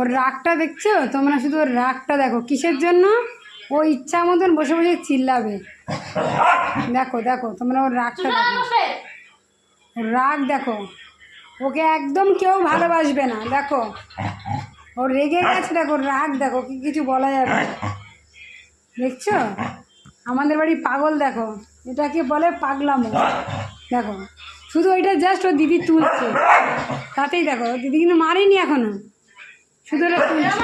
ওর রাগটা দেখছো তোমরা? শুধু ওর রাগটা দেখো, কিসের জন্য? ও ইচ্ছা মতন বসে বসে চিল্লাবে। দেখো দেখো তোমরা ওর রাগটা দেখো, ওর রাগ দেখো। ওকে একদম কেউ ভালোবাসবে না। দেখো ও রেগে গেছে, দেখো রাগ দেখো, কি কিছু বলা যাবে না। দেখছো আমাদের বাড়ি পাগল, দেখো এটাকে বলে পাগলামো। দেখো শুধু ওইটা জাস্ট ও দিদি তুলছে, তাতেই দেখো দিদি কিন্তু মারেনি এখনো, শুধু ওটা তুলছে।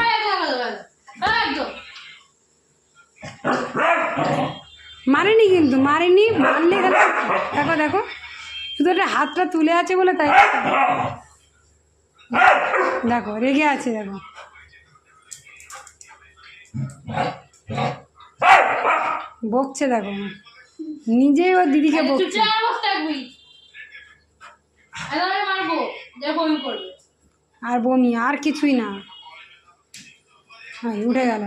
মারেনি কিন্তু, মারেনি, মারলে গেলে দেখো দেখো শুধু ওটা হাতটা তুলে আছে বলে তাই। দেখো রেগে আছে, দেখো বকছে, দেখো নিজেই ওর দিদিকে বকছে। আর বমি, আর কিছুই না। হ্যাঁ উঠে গেল।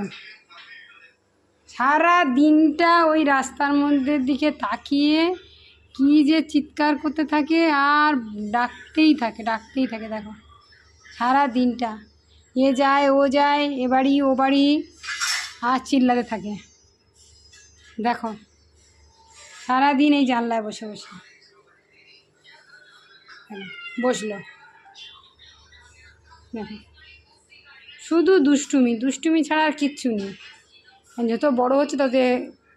সারা দিনটা ওই রাস্তার মধ্যে দিকে তাকিয়ে কি যে চিৎকার করতে থাকে আর ডাকতেই থাকে, ডাকতেই থাকে। দেখো সারা দিনটা এ যায় ও যায়, এ বাড়ি ও বাড়ি, আর চিল্লাতে থাকে। দেখো সারাদিন এই জানলায় বসে বসে বসলো। দেখো শুধু দুষ্টুমি, দুষ্টুমি ছাড়া আর কিচ্ছু নেই। যত বড় হচ্ছে তত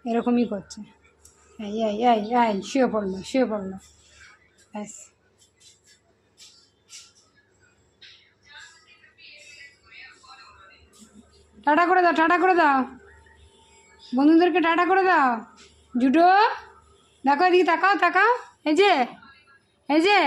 এরকমই করছে। এই এই এই এই শুয়ে পড়লো, শুয়ে পড়লো, ব্যাস। টাটা করে দাও, টাটা করে দাও, বন্ধুদেরকে টাটা করে দাও। জুটো দেখো এদিকে তাকাও, তাকাও, এই যে, এই যে